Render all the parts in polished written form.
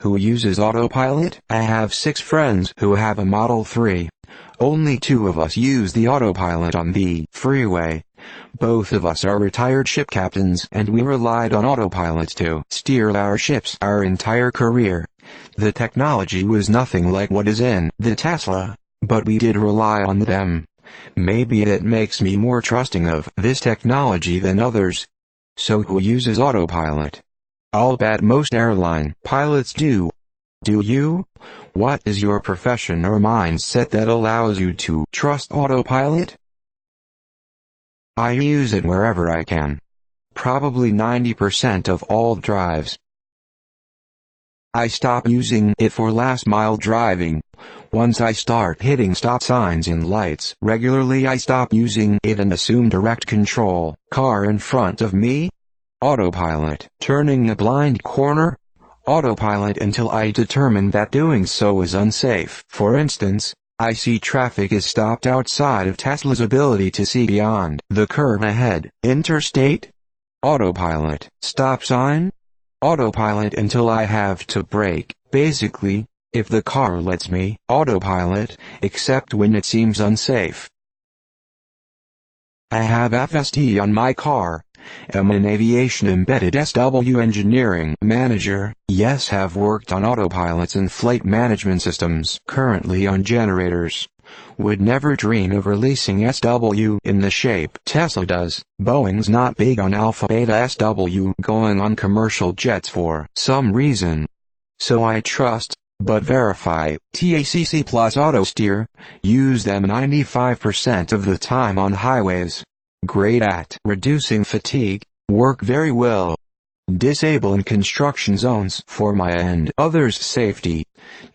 Who uses autopilot? I have 6 friends who have a Model 3. Only 2 of us use the autopilot on the freeway. Both of us are retired ship captains and we relied on autopilots to steer our ships our entire career. The technology was nothing like what is in the Tesla, but we did rely on them. Maybe it makes me more trusting of this technology than others. So who uses autopilot? I'll bet most airline pilots do. Do you? What is your profession or mindset that allows you to trust autopilot? I use it wherever I can. Probably 90% of all drives. I stop using it for last mile driving. Once I start hitting stop signs and lights regularly, I stop using it and assume direct control. Car in front of me? Autopilot. Turning a blind corner? Autopilot until I determine that doing so is unsafe. For instance, I see traffic is stopped outside of Tesla's ability to see beyond the curve ahead. Interstate? Autopilot. Stop sign? Autopilot until I have to brake. Basically, if the car lets me, autopilot, except when it seems unsafe. I have FSD on my car. Am an aviation embedded SW engineering manager. Yes, have worked on autopilots and flight management systems. Currently on generators. Would never dream of releasing SW in the shape Tesla does. Boeing's not big on Alpha Beta SW going on commercial jets for some reason. So I trust, but verify, TACC plus AutoSteer. Use them 95% of the time on highways. Great at reducing fatigue, work very well. Disable in construction zones for my and others' safety.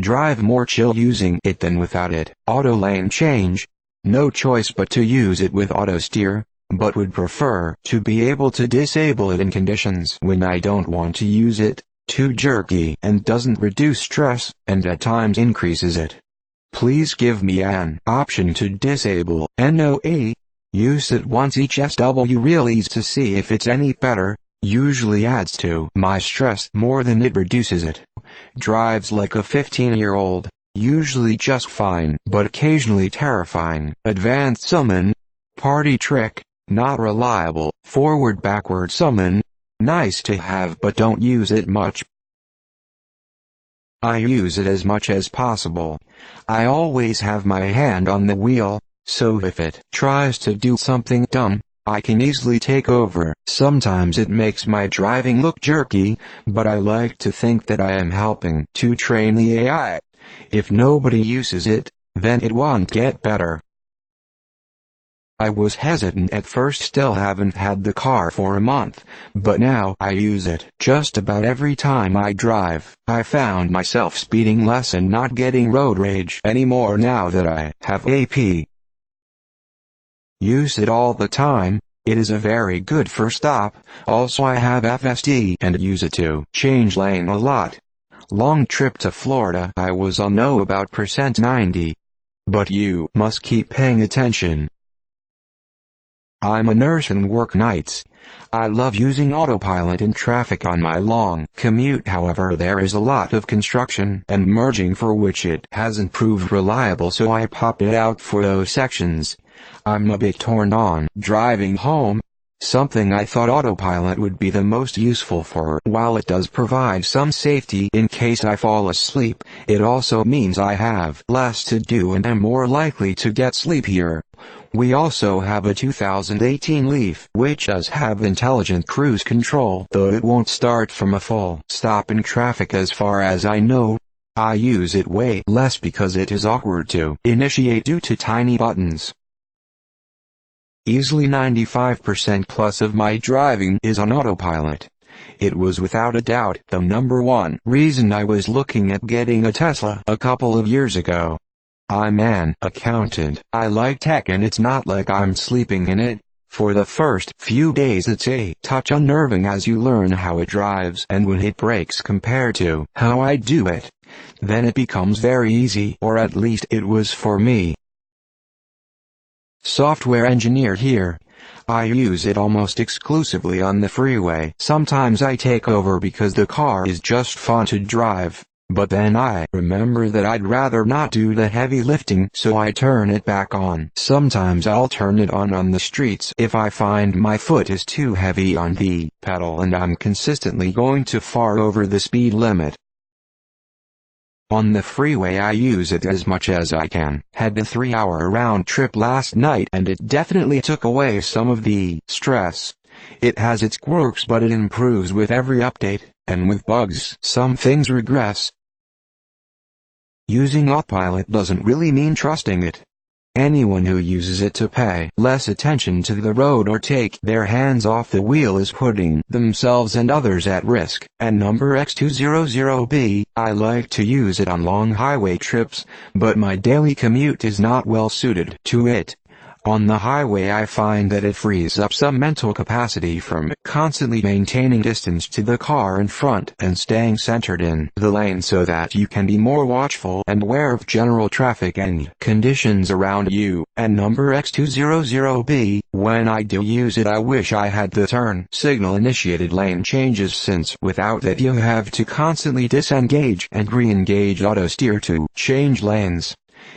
Drive more chill using it than without it. Auto lane change. No choice but to use it with AutoSteer, but would prefer to be able to disable it in conditions when I don't want to use it. Too jerky and doesn't reduce stress, and at times increases it. Please give me an option to disable NOA. Use it once each SW release to see if it's any better. Usually adds to my stress more than it reduces it. Drives like a 15-year-old, usually just fine, but occasionally terrifying. Advanced summon. Party trick, not reliable. Forward-backward summon. Nice to have but don't use it much. I use it as much as possible. I always have my hand on the wheel, so if it tries to do something dumb, I can easily take over. Sometimes it makes my driving look jerky, but I like to think that I am helping to train the AI. If nobody uses it, then it won't get better. I was hesitant at first, still haven't had the car for a month, but now I use it just about every time I drive. I found myself speeding less and not getting road rage anymore now that I have AP. Use it all the time. It is a very good first stop. Also I have FSD and use it to change lane a lot. Long trip to Florida I was on about %90. But you must keep paying attention. I'm a nurse and work nights. I love using autopilot in traffic on my long commute. However, there is a lot of construction and merging for which it hasn't proved reliable, so I pop it out for those sections. I'm a bit torn on driving home. Something I thought autopilot would be the most useful for. While it does provide some safety in case I fall asleep, it also means I have less to do and am more likely to get sleepier. We also have a 2018 Leaf, which does have intelligent cruise control, though it won't start from a full stop in traffic as far as I know. I use it way less because it is awkward to initiate due to tiny buttons. Easily 95% plus of my driving is on autopilot. It was without a doubt the #1 reason I was looking at getting a Tesla a couple of years ago. I'm an accountant. I like tech and it's not like I'm sleeping in it. For the first few days it's a touch unnerving as you learn how it drives and when it brakes compared to how I do it. Then it becomes very easy, or at least it was for me. Software engineer here. I use it almost exclusively on the freeway. Sometimes I take over because the car is just fun to drive. but then I remember that I'd rather not do the heavy lifting, so I turn it back on. Sometimes I'll turn it on the streets if I find my foot is too heavy on the pedal and I'm consistently going too far over the speed limit. On the freeway I use it as much as I can. Had a 3-hour round trip last night and it definitely took away some of the stress. It has its quirks, but it improves with every update, and with bugs some things regress. Using Autopilot doesn't really mean trusting it. Anyone who uses it to pay less attention to the road or take their hands off the wheel is putting themselves and others at risk. And number X200B, I like to use it on long highway trips, but my daily commute is not well suited to it. On the highway I find that it frees up some mental capacity from constantly maintaining distance to the car in front and staying centered in the lane so that you can be more watchful and aware of general traffic and conditions around you. And number X200B, when I do use it I wish I had the turn signal initiated lane changes, since without that you have to constantly disengage and re-engage auto steer to change lanes.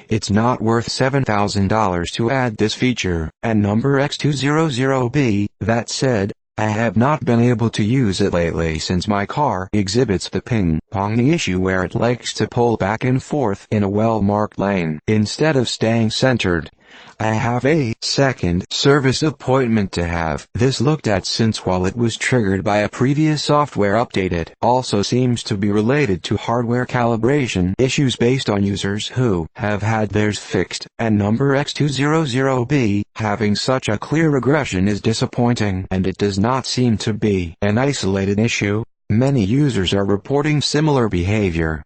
It's not worth $7,000 to add this feature. And number X200B, that said, I have not been able to use it lately since my car exhibits the ping-pong issue where it likes to pull back and forth in a well-marked lane instead of staying centered. I have a second service appointment to have this looked at, since while it was triggered by a previous software update it also seems to be related to hardware calibration issues based on users who have had theirs fixed. And number X200B, having such a clear regression is disappointing, and it does not seem to be an isolated issue. Many users are reporting similar behavior.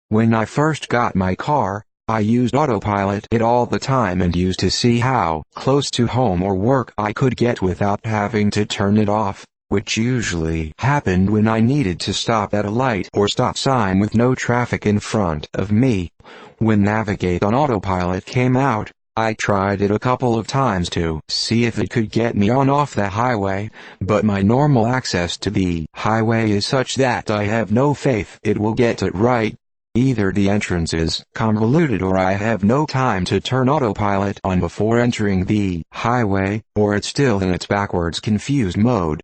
When I first got my car, I used Autopilot it all the time and used to see how close to home or work I could get without having to turn it off, which usually happened when I needed to stop at a light or stop sign with no traffic in front of me. When Navigate on Autopilot came out, I tried it a couple of times to see if it could get me on off the highway, but my normal access to the highway is such that I have no faith it will get it right. Either the entrance is convoluted or I have no time to turn Autopilot on before entering the highway, or it's still in its backwards confused mode.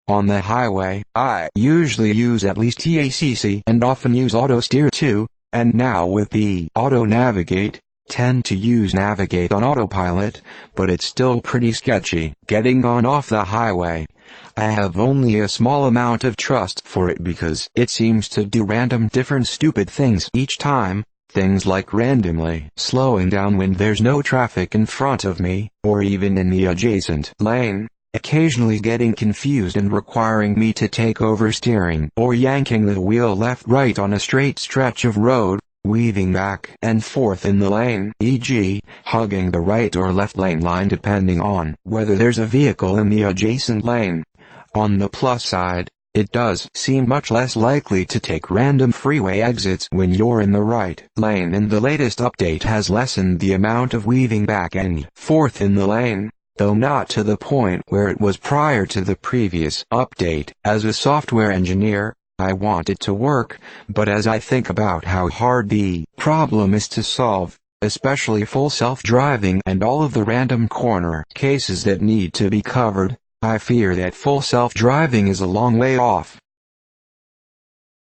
On the highway, I usually use at least TACC and often use Auto Steer too, and now with the Auto Navigate, tend to use Navigate on Autopilot, but it's still pretty sketchy getting on off the highway. I have only a small amount of trust for it because it seems to do random different stupid things each time, things like randomly slowing down when there's no traffic in front of me, or even in the adjacent lane, occasionally getting confused and requiring me to take over steering or yanking the wheel left-right on a straight stretch of road, weaving back and forth in the lane, e.g., hugging the right or left lane line depending on whether there's a vehicle in the adjacent lane. On the plus side, it does seem much less likely to take random freeway exits when you're in the right lane, and the latest update has lessened the amount of weaving back and forth in the lane, though not to the point where it was prior to the previous update. As a software engineer, I want it to work, but as I think about how hard the problem is to solve, especially full self-driving and all of the random corner cases that need to be covered, I fear that full self-driving is a long way off.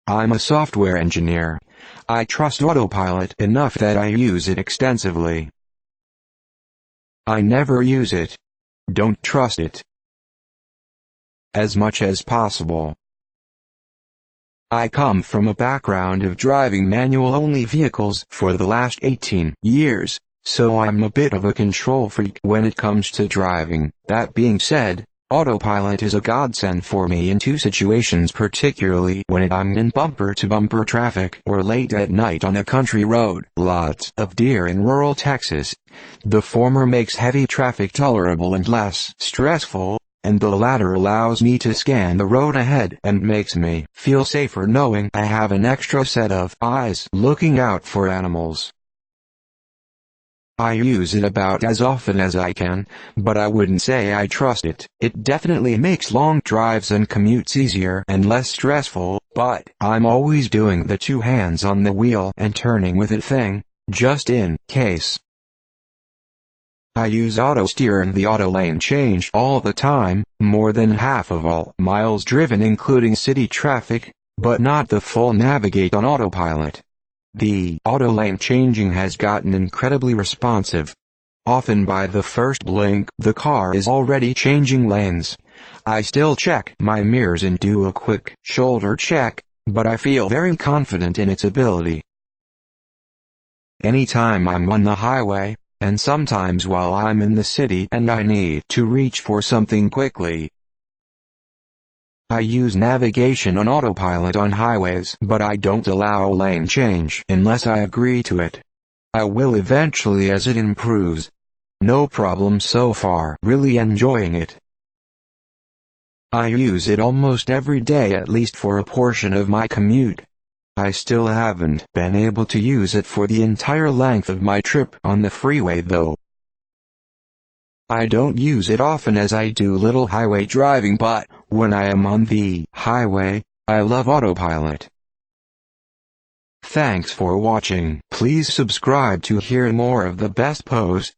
I'm a software engineer. I trust Autopilot enough that I use it extensively. I never use it. Don't trust it. As much as possible. I come from a background of driving manual-only vehicles for the last 18 years, so I'm a bit of a control freak when it comes to driving. That being said, Autopilot is a godsend for me in two situations, particularly when I'm in bumper-to-bumper traffic or late at night on a country road. Lots of deer in rural Texas. The former makes heavy traffic tolerable and less stressful, and the latter allows me to scan the road ahead and makes me feel safer knowing I have an extra set of eyes looking out for animals. I use it about as often as I can, but I wouldn't say I trust it. It definitely makes long drives and commutes easier and less stressful, but I'm always doing the two hands on the wheel and turning with it thing, just in case. I use auto steer and the auto lane change all the time, more than half of all miles driven including city traffic, but not the full navigate on autopilot. The auto lane changing has gotten incredibly responsive. Often by the first blink, the car is already changing lanes. I still check my mirrors and do a quick shoulder check, but I feel very confident in its ability. Anytime I'm on the highway, and sometimes while I'm in the city and I need to reach for something quickly, I use navigation on autopilot on highways, but I don't allow lane change unless I agree to it. I will eventually as it improves. No problem so far, really enjoying it. I use it almost every day at least for a portion of my commute. I still haven't been able to use it for the entire length of my trip on the freeway though. I don't use it often as I do little highway driving, but when I am on the highway, I love autopilot. Thanks for watching. Please subscribe to hear more of the best posts.